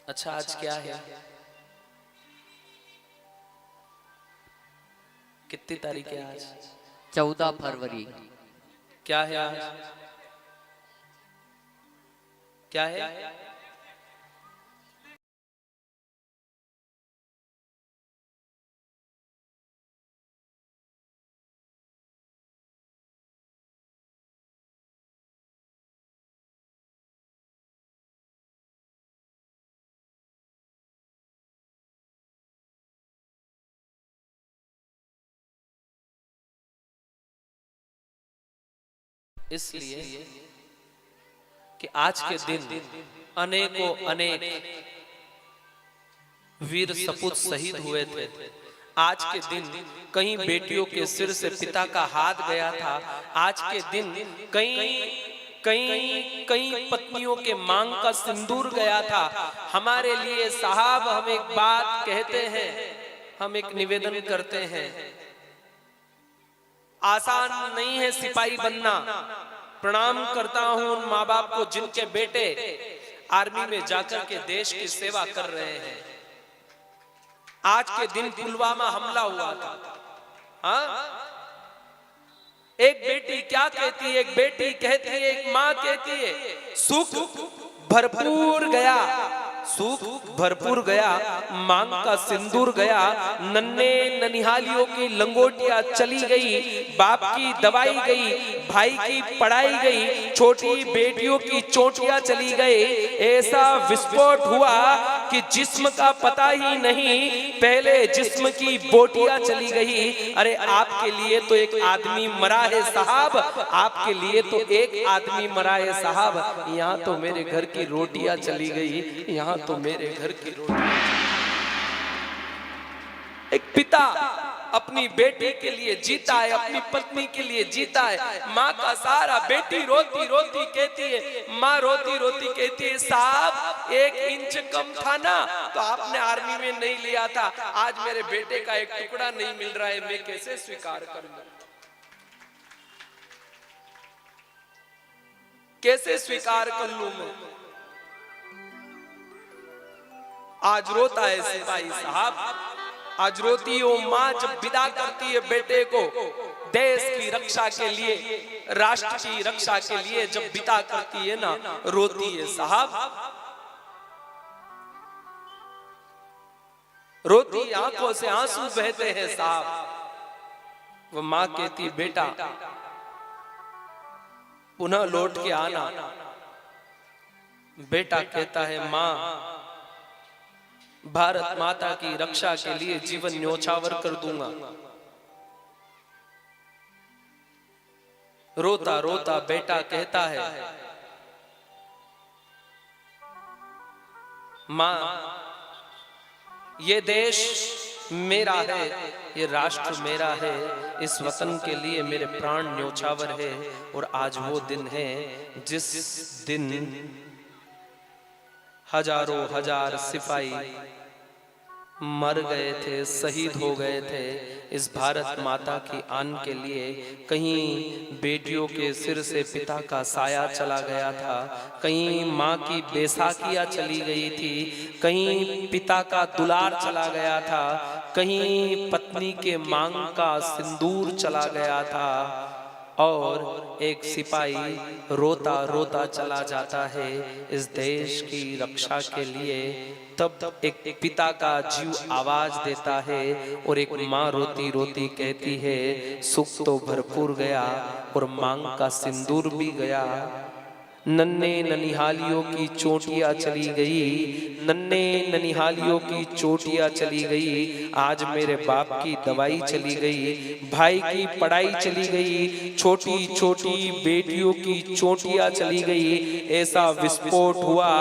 अच्छा, आज क्या है? कितनी तारीख है आज? 14 फरवरी। क्या है आज? क्या है? इसलिए कि आज के दिन अनेकों अनेक वीर सपूत शहीद हुए थे। आज के दिन कई बेटियों के सिर से पिता का हाथ गया था। आज के दिन कई कई कई पत्नियों के मांग का सिंदूर गया था। हमारे लिए साहब हम एक बात कहते हैं, हम एक निवेदन करते हैं, आसान नहीं है सिपाही बनना। प्रणाम करता हूं उन माँ बाप को जिनके बेटे आर्मी में जाकर के देश की सेवा कर रहे हैं। आज के दिन पुलवामा हमला हुआ था। हाँ, एक बेटी क्या कहती है? एक बेटी कहती है, एक माँ कहती है, सुख भरपूर गया, सुख भरपूर गया, मांग का सिंदूर गया, नन्हे ननिहालियों की लंगोटियां चली गई, बाप की दवाई गई, भाई की पढ़ाई गई, छोटी बेटियों की चोटियां चली गई। ऐसा विस्फोट हुआ कि जिस्म का पता ही नहीं, पहले जिस्म की बोटियां चली गई। अरे आपके लिए तो एक आदमी मरा है साहब, आपके लिए तो एक आदमी मरा है साहब। यहाँ तो मेरे घर की रोटियां चली गई, यहाँ तो मेरे घर की रोटियां। एक पिता अपनी बेटी के लिए जीता है, अपनी पत्नी के लिए जीता है। माँ का सहारा। बेटी रोती रोती कहती है, माँ रोती रोती कहती है, साहब 1 इंच कम था ना तो आपने आर्मी में नहीं लिया था। आज मेरे बेटे का एक टुकड़ा नहीं मिल रहा है, मैं कैसे स्वीकार करूंगा? कैसे स्वीकार कर लूं मैं? आज रोता है सिपाही साहब, आज रोती हो माँ जब विदा करती है बेटे को देश की रक्षा के लिए, राष्ट्र की रक्षा के लिए जब विदा करती है ना, रोती है साहब, रोती, आंखों से आंसू बहते हैं साहब। वो माँ कहती, बेटा पुनः लौट के आना। बेटा कहता है, माँ भारत माता की रक्षा के लिए जीवन न्योछावर कर दूंगा। रोता रोता बेटा कहता है, माँ ये देश मेरा है, ये राष्ट्र मेरा है, इस वतन के लिए मेरे प्राण न्योछावर है। और आज वो दिन है जिस दिन हजारों हजार सिपाही मर गए थे, शहीद हो गए थे इस भारत माता की आन के लिए। कहीं बेटियों के सिर से पिता का साया चला गया था, कहीं माँ की बैसाखियाँ चली गई थी, कहीं पिता का दुलार चला गया था, कहीं पत्नी के मांग का सिंदूर चला गया था। और एक सिपाही रोता रोता चला जाता है इस देश की रक्षा के लिए। तब एक पिता का जीव आवाज देता है और एक माँ रोती रोती कहती है, सुख तो भरपूर गया और मांग का सिंदूर भी गया। नन्हे ननिहालियों की चोटियां चली गई, नन्हे ननिहालियों की चोटियां चली गई। आज मेरे बाप की दवाई चली गई, भाई की पढ़ाई चली गई, छोटी छोटी बेटियों की चोटियां चली गई। ऐसा विस्फोट हुआ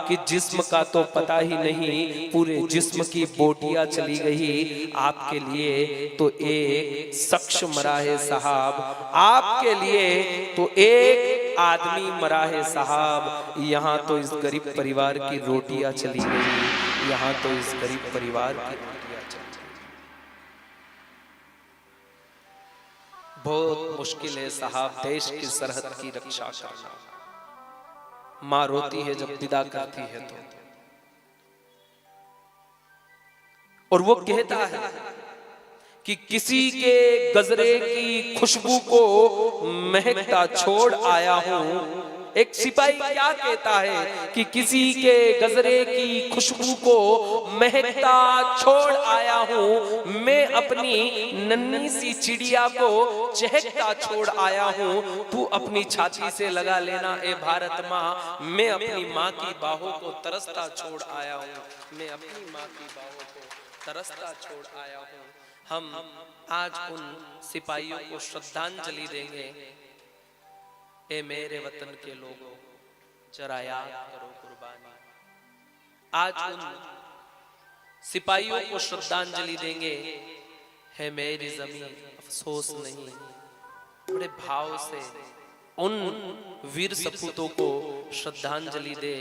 कि जिस्म का तो पता ही नहीं, पूरे जिस्म की बोटियां चली गई। आपके लिए तो एक शख्स मरा है साहब, आपके लिए तो एक आदमी मरा है साहब। यहाँ तो इस गरीब परिवार की रोटियां चली गई, यहाँ तो इस गरीब परिवार की रोटियां चली गई। बहुत मुश्किल है साहब देश की सरहद की रक्षा करना। माँ रोती है जब विदा करती है तो और वो कहता है कि किसी के गजरे की खुशबू को महकता छोड़ आया हूं। एक सिपाही क्या कहता है कि किसी के गजरे की खुशबू को महकता छोड़ आया हूं, मैं अपनी नन्ही सी चिड़िया को चहकता छोड़ आया हूं, तू अपनी छाती से लगा लेना ए भारत माँ, मैं अपनी माँ की बाहों को तरसता छोड़ आया हूं, मैं अपनी माँ की बाहों को तरसता छोड़ आया हूं। हम आज उन सिपाहियों को श्रद्धांजलि देंगे। ए मेरे वतन के लोगों, जरा याद करो कुर्बानी। आज उन सिपाहियों को श्रद्धांजलि देंगे। है मेरी जमीन अफसोस नहीं, बड़े भाव से उन वीर सपूतों को श्रद्धांजलि दे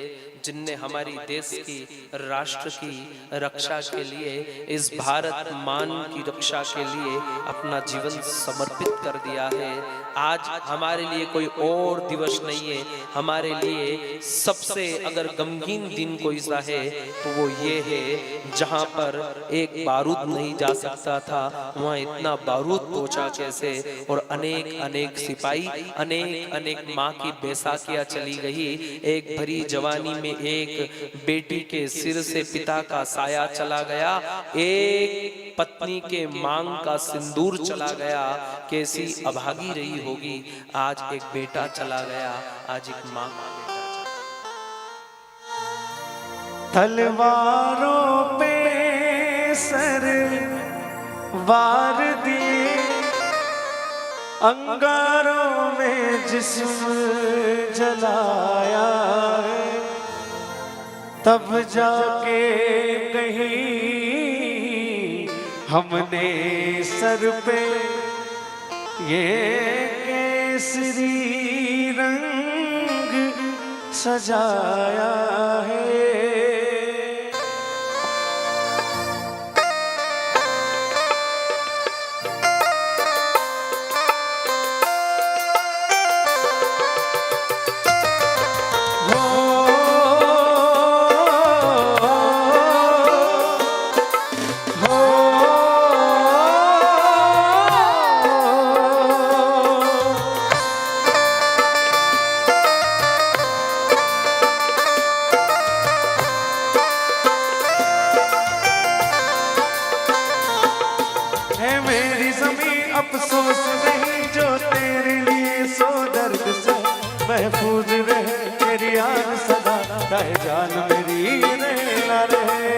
जिनने हमारी देश की, राष्ट्र की रक्षा के लिए, इस भारत मान की रक्षा के लिए अपना जीवन समर्पित कर दिया है। आज हमारे लिए कोई और दिवस नहीं है, हमारे लिए सबसे अगर गमगीन दिन कोई सा है तो वो ये है जहां पर एक बारूद नहीं जा सकता था, वहां इतना बारूद पहुंचा कैसे, और अनेक अनेक सिपाही, अनेक अनेक माँ की बैसाखियां चली गई। एक भरी जवानी में एक बेटी के सिर से पिता का साया चला गया, एक पत्नी के मांग का सिंदूर चला गया, कैसी अभागी रही होगी। आज एक बेटा चला गया, आज एक माँ का बेटा चला। तलवारों पे सर वार दिए, अंगारों में जिस्म जलाया है, तब जाके कहीं हमने सर पे ये केसरी रंग सजाया है। अफसोस नहीं जो तेरे लिए सो दर्द से महफूज रहे, तेरी याद सदा चाहे जान मेरी रहे ना रहे।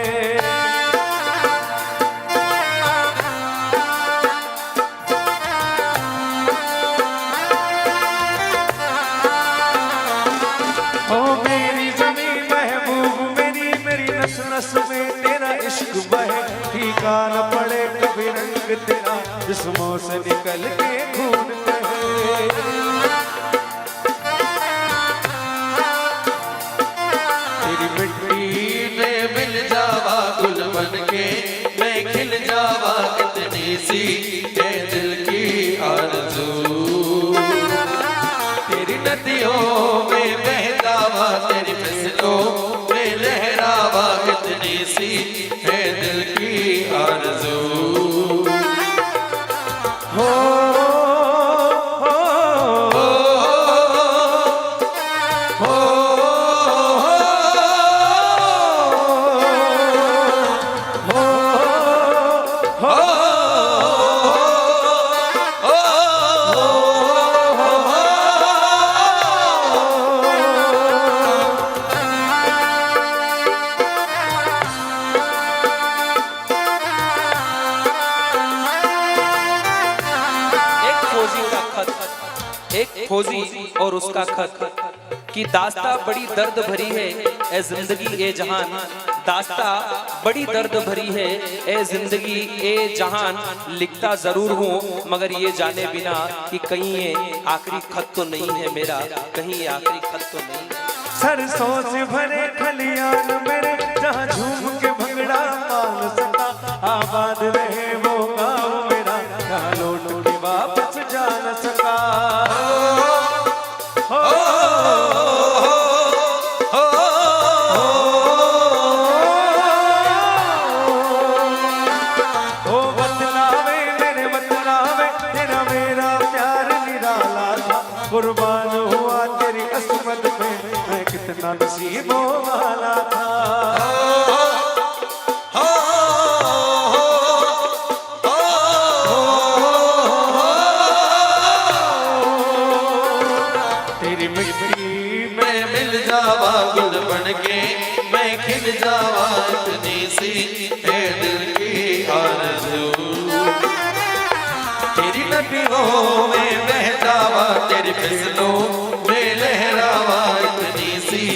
ओ मेरी ज़मीं महबूब मेरी, मेरी नस नस में तेरा इश्क बहे, ठिकाना पड़े कभी रंग तेरा जिस्मों से निकल के खून बहे। तेरी मिट्टी में मिल जावा गुल बन के, मैं खिल जावा कितनी सी है दिल की आरज़ू। तेरी नदियों में बहकावा, तेरी फसलों में लहरावा कितनी सी है दिल की आरज़ू। एक फौजी और उसका खत कि दास्ता बड़ी दर्द भरी है ए जिंदगी ए जहान, दास्ता बड़ी दर्द भरी है ए जिंदगी ए जहान, लिखता जरूर हूँ मगर ये जाने बिना कि कहीं ये आखिरी खत तो नहीं है मेरा, कहीं ये आखिरी खत तो नहीं है। सरसों से भरे खलियान मेरे, जहाँ झूम के भंगड़ा पाल सका, आबाद रहे वो गाँव मेरा, जहाँ लौट के वापस जा न सका। लिखना नसीबों वाला था। तेरी मिट्टी में मिल जावा गुल बन के, मैं खिल जावा इतनी सी है दिल की आरज़ू। तेरी नदियों में बह जावा, तेरी फिसलों में लहरावा इतनी सी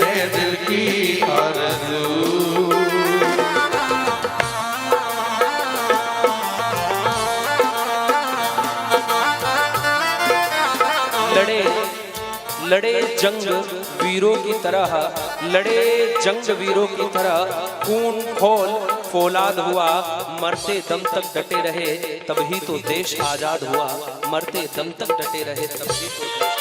है दिल की आरज़ू। लड़े जंग वीरों की तरह, लड़े जंग वीरों की तरह, खून खोल फौलाद हुआ, मरते दम तक डटे रहे तभी तो देश आजाद हुआ, मरते दम तक डटे रहे तभी तो देश।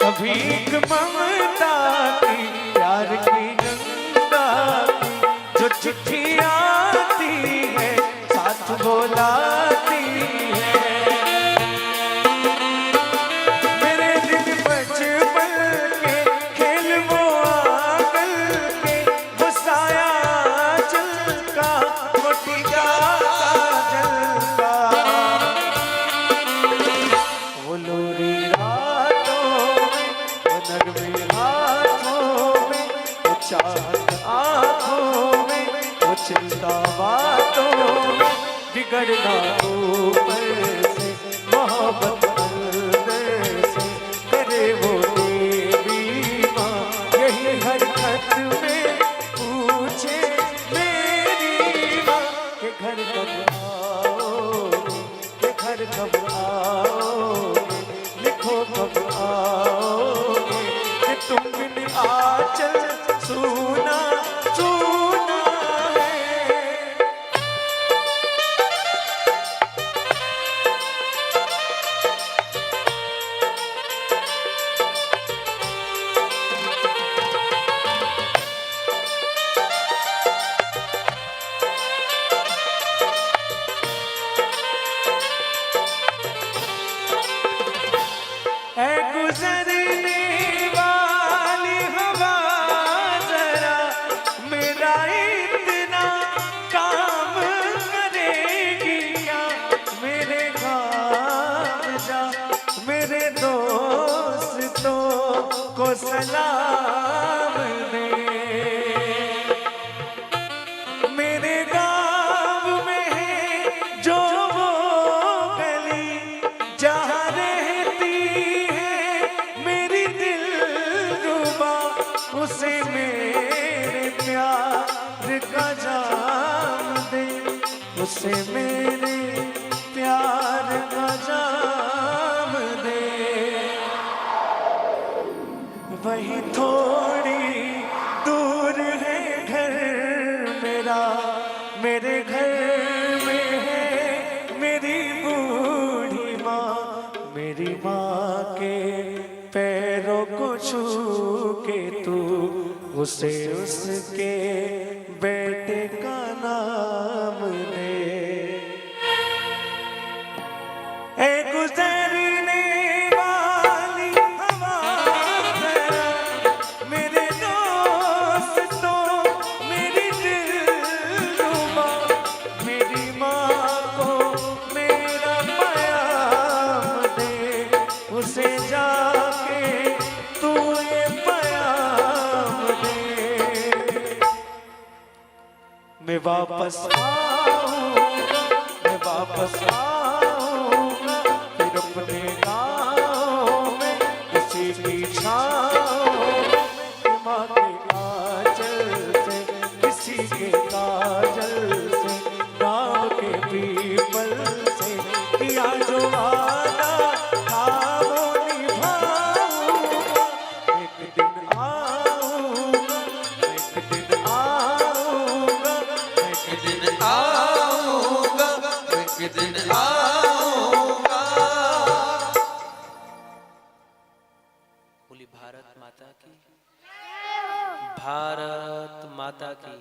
कभी एक ममता की प्यार की गंगा की जो चिट्ठी आती है साथ बोलाती है। मेरे दिन बचपन के खेल वो आंगन के, वो साया चलका वो टीका काजल का, वो लोरी नगमे हाथों में, वो चाहत आँखों में, वो चिंता बातों में, बिगड़ना ऊपर से मोहब्बत अंदर से, करे वो देवी माँ यही हरकत में पूछे मेरी माँ के घर कब आओगे, के घर कब आओगे, लिखो कब आओगे कि तुम बिन आंचल सूना सूना है। गुजरने वाली हवा जरा मेरा इतना काम करेगी क्या, मेरे गाँव जा मेरे दोस्तों को सलाम दे। मेरे गाँव में है जो वो गली जहाँ रहती उसे मेरे प्यार का जाम दे, उसे मेरे प्यार का जाम दे। वही थोड़ी दूर है घर मेरा, मेरे घर में है मेरी बूढ़ी माँ, मेरी माँ के पैरों को छू के तू उसे उसके बेटे का नाम दे। ए गुजरने वाली हवा जरा मेरे दोस्तों मेरी दिलरुबा, मेरी माँ को मेरा प्याम दे, उसे जाके तू ये प्याम दे। मैं वापस आऊँगा, मैं वापस आऊँगा फिर अपने गाँव में किसी की छाँव में, माँ के आंचल से किसी के काजल से, गाँव के पीपल से किया जो वादा था वो निभाऊंगा। एक दिन आऊँगा, एक दिन आऊँगा, एक दिन आऊँगा, एक दिन आऊँगा। बोली भारत माता की, भारत माता की।